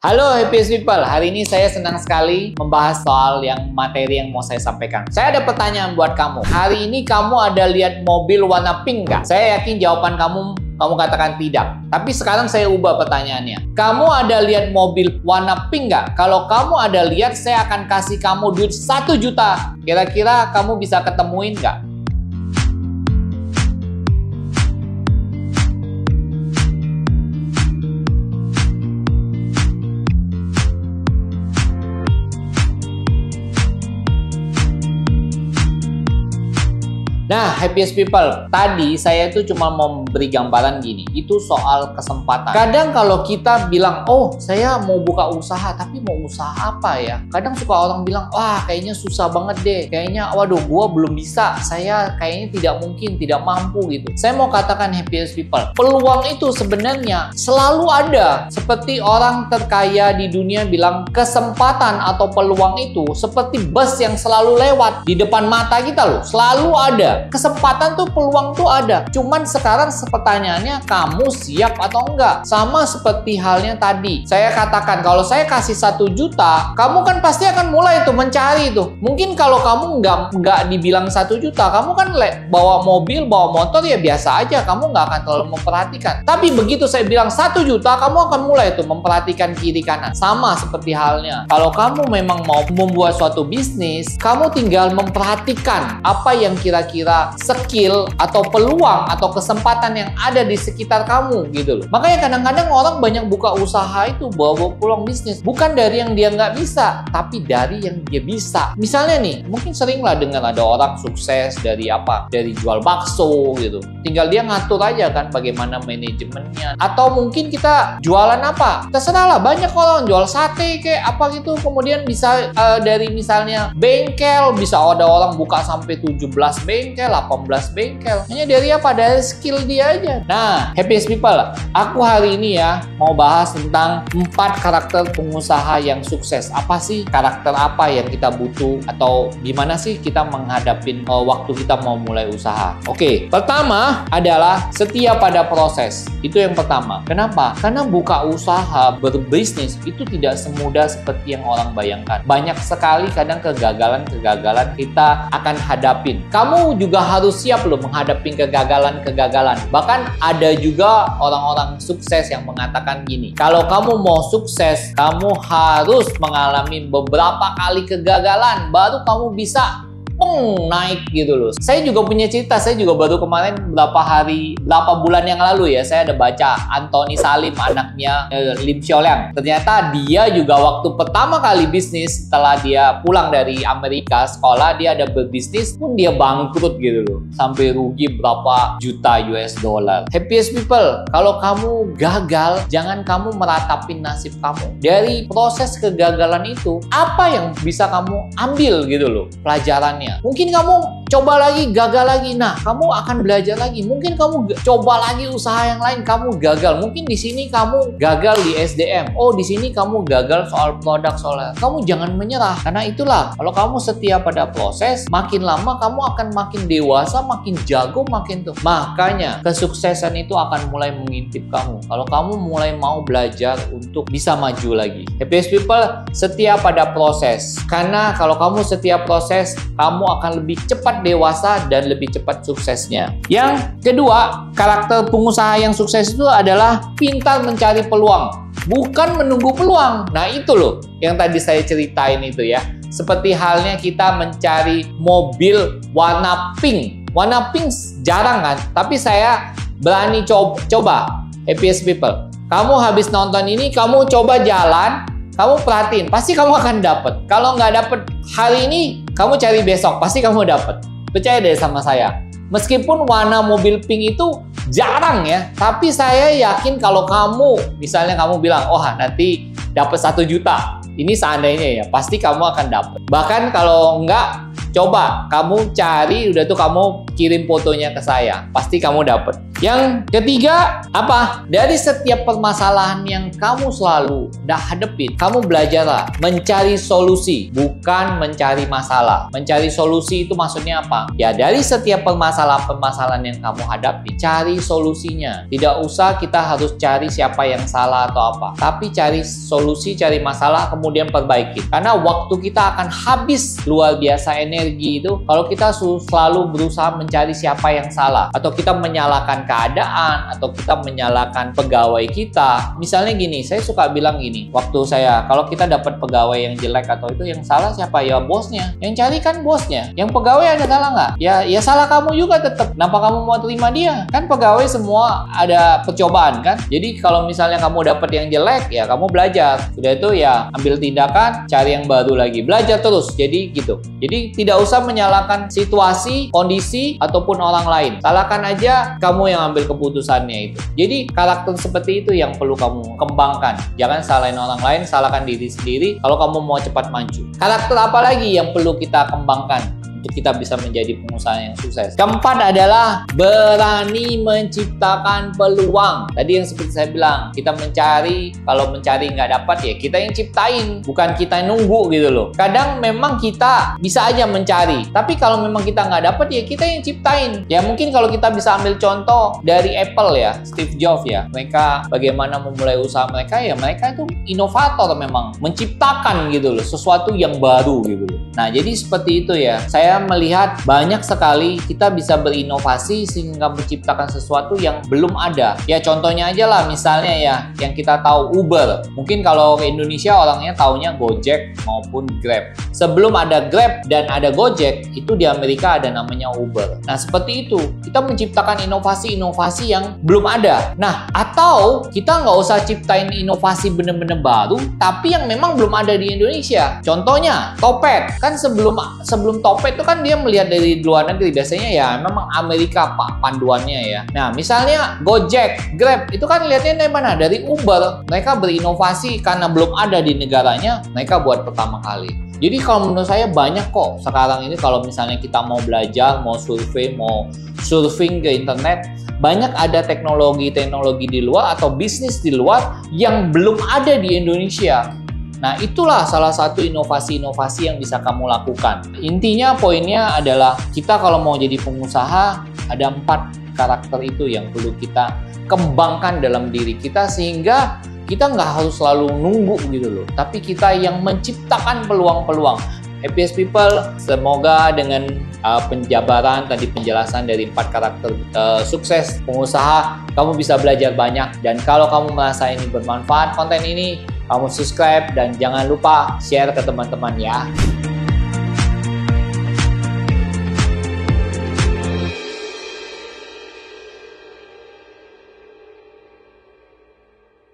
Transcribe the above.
Halo Happy People, hari ini saya senang sekali membahas soal materi yang mau saya sampaikan. Saya ada pertanyaan buat kamu. Hari ini kamu ada lihat mobil warna pink nggak? Saya yakin jawaban kamu katakan tidak. Tapi sekarang saya ubah pertanyaannya. Kamu ada lihat mobil warna pink nggak? Kalau kamu ada lihat, saya akan kasih kamu duit 1 juta. Kira-kira kamu bisa ketemuin nggak? Nah, Happiest People, tadi saya itu cuma mau beri gambaran gini, itu soal kesempatan. Kadang kalau kita bilang, oh saya mau buka usaha, tapi mau usaha apa ya? Kadang suka orang bilang, wah kayaknya susah banget deh, kayaknya waduh gua belum bisa, saya kayaknya tidak mungkin, tidak mampu gitu. Saya mau katakan Happiest People, peluang itu sebenarnya selalu ada. Seperti orang terkaya di dunia bilang, kesempatan atau peluang itu seperti bus yang selalu lewat di depan mata kita loh, selalu ada. Kesempatan tuh, peluang tuh ada. Cuman sekarang pertanyaannya, kamu siap atau enggak? Sama seperti halnya tadi. Saya katakan, kalau saya kasih 1 juta, kamu kan pasti akan mulai tuh mencari tuh. Mungkin kalau kamu nggak dibilang 1 juta, kamu kan bawa mobil, bawa motor ya biasa aja. Kamu nggak akan terlalu memperhatikan. Tapi begitu saya bilang 1 juta, kamu akan mulai tuh memperhatikan kiri kanan. Sama seperti halnya. Kalau kamu memang mau membuat suatu bisnis, kamu tinggal memperhatikan apa yang kira-kira skill atau peluang atau kesempatan yang ada di sekitar kamu gitu loh. Makanya kadang-kadang orang banyak buka usaha itu bawa peluang bisnis, bukan dari yang dia nggak bisa, tapi dari yang dia bisa. Misalnya nih, mungkin sering lah dengar ada orang sukses dari apa? Dari jual bakso gitu. Tinggal dia ngatur aja kan bagaimana manajemennya. Atau mungkin kita jualan apa? Terserah lah, banyak orang jual sate kayak apa gitu. Kemudian bisa dari misalnya bengkel, bisa ada orang buka sampai 17 bengkel, 18 bengkel. Hanya dari apa? Dari skill dia aja. Nah, Happiest People, aku hari ini ya mau bahas tentang 4 karakter pengusaha yang sukses. Apa sih karakter apa yang kita butuh, atau gimana sih kita menghadapi waktu kita mau mulai usaha? Oke, pertama adalah setia pada proses. Itu yang pertama. Kenapa? Karena buka usaha, berbisnis itu tidak semudah seperti yang orang bayangkan. Banyak sekali kadang kegagalan-kegagalan kita akan hadapin. Kamu juga harus siap loh menghadapi kegagalan-kegagalan. Bahkan ada juga orang-orang sukses yang mengatakan gini, kalau kamu mau sukses, kamu harus mengalami beberapa kali kegagalan, baru kamu bisa naik gitu loh. Saya juga punya cerita, saya juga baru kemarin berapa bulan yang lalu ya, saya ada baca Anthony Salim, anaknya Lim Xiaoliang. Ternyata dia juga waktu pertama kali bisnis, setelah dia pulang dari Amerika sekolah, dia ada berbisnis pun dia bangkrut gitu loh, sampai rugi berapa juta US dollar. Happiest People, kalau kamu gagal, jangan kamu meratapin nasib kamu. Dari proses kegagalan itu, apa yang bisa kamu ambil gitu loh pelajarannya. Mungkin kamu coba lagi, gagal lagi. Nah, kamu akan belajar lagi. Mungkin kamu coba lagi usaha yang lain, kamu gagal. Mungkin di sini kamu gagal di SDM. Oh, di sini kamu gagal soal produk, soal. Kamu jangan menyerah. Karena itulah, kalau kamu setia pada proses, makin lama kamu akan makin dewasa, makin jago, makin tuh. Makanya, kesuksesan itu akan mulai mengintip kamu. Kalau kamu mulai mau belajar untuk bisa maju lagi. Happiest People, setia pada proses. Karena kalau kamu setia proses, kamu akan lebih cepat dewasa dan lebih cepat suksesnya. Yang kedua, karakter pengusaha yang sukses itu adalah pintar mencari peluang, bukan menunggu peluang. Nah itu loh yang tadi saya ceritain itu ya. Seperti halnya kita mencari mobil warna pink. Warna pink jarang kan, tapi saya berani coba. Happiest People, kamu habis nonton ini, kamu coba jalan, kamu perhatiin, pasti kamu akan dapet. Kalau nggak dapet hari ini, kamu cari besok, pasti kamu dapet. Percaya deh sama saya. Meskipun warna mobil pink itu jarang ya, tapi saya yakin kalau kamu, misalnya kamu bilang, oh nanti dapat 1 juta. Ini seandainya ya, pasti kamu akan dapat. Bahkan kalau enggak, Coba kamu cari, udah tuh kamu kirim fotonya ke saya. Pasti kamu dapet. Yang ketiga, apa? Dari setiap permasalahan yang kamu selalu hadepin, kamu belajarlah mencari solusi, bukan mencari masalah. Mencari solusi itu maksudnya apa? Ya, dari setiap permasalahan yang kamu hadapi, cari solusinya. Tidak usah kita harus cari siapa yang salah atau apa. Tapi cari solusi, cari masalah, kemudian perbaiki. Karena waktu kita akan habis luar biasa energi itu kalau kita selalu berusaha mencari siapa yang salah. Atau kita menyalahkan keadaan, atau kita menyalahkan pegawai kita. Misalnya gini, saya suka bilang gini, waktu saya, kalau kita dapat pegawai yang jelek atau itu, yang salah siapa? Ya bosnya. Yang cari kan bosnya. Yang pegawai ada salah nggak? Ya salah kamu juga tetap. Kenapa kamu mau terima dia? Kan pegawai semua ada percobaan kan? Jadi kalau misalnya kamu dapat yang jelek, ya kamu belajar. Sudah itu ya ambil tindakan, cari yang baru lagi. Belajar terus. Jadi gitu. Jadi tidak usah menyalahkan situasi, kondisi, ataupun orang lain. Salahkan aja kamu yang ambil keputusannya itu. Jadi karakter seperti itu yang perlu kamu kembangkan. Jangan salahin orang lain, salahkan diri sendiri kalau kamu mau cepat maju. Karakter apa lagi yang perlu kita kembangkan untuk kita bisa menjadi pengusaha yang sukses? Keempat adalah berani menciptakan peluang. Tadi yang seperti saya bilang, kita mencari, kalau mencari nggak dapat ya kita yang ciptain, bukan kita nunggu gitu loh. Kadang memang kita bisa aja mencari, tapi kalau memang kita nggak dapat ya kita yang ciptain. Ya mungkin kalau kita bisa ambil contoh dari Apple ya, Steve Jobs ya, mereka bagaimana memulai usaha mereka, ya mereka itu inovator memang, menciptakan gitu loh, sesuatu yang baru gitu loh. Nah jadi seperti itu ya, saya melihat banyak sekali kita bisa berinovasi sehingga menciptakan sesuatu yang belum ada. Ya contohnya aja lah, misalnya ya yang kita tahu Uber. Mungkin kalau ke Indonesia orangnya taunya Gojek maupun Grab. Sebelum ada Grab dan ada Gojek, itu di Amerika ada namanya Uber. Nah seperti itu, kita menciptakan inovasi-inovasi yang belum ada. Nah atau kita nggak usah ciptain inovasi bener-bener baru, tapi yang memang belum ada di Indonesia. Contohnya Topet. Kan sebelum Topet itu kan dia melihat dari luar negeri, biasanya ya memang Amerika pak panduannya ya. Nah misalnya Gojek, Grab itu kan lihatnya dari mana? Dari Uber. Mereka berinovasi karena belum ada di negaranya, mereka buat pertama kali. Jadi kalau menurut saya banyak kok sekarang ini, kalau misalnya kita mau belajar, mau survei, mau surfing ke internet, banyak ada teknologi-teknologi di luar atau bisnis di luar yang belum ada di Indonesia. Nah, itulah salah satu inovasi-inovasi yang bisa kamu lakukan. Intinya, poinnya adalah kita kalau mau jadi pengusaha, ada 4 karakter itu yang perlu kita kembangkan dalam diri kita, sehingga kita nggak harus selalu nunggu gitu loh. Tapi kita yang menciptakan peluang-peluang. Happiest People, semoga dengan penjabaran tadi, penjelasan dari 4 karakter sukses pengusaha, kamu bisa belajar banyak. Dan kalau kamu merasa ini bermanfaat konten ini, kamu subscribe dan jangan lupa share ke teman-teman ya.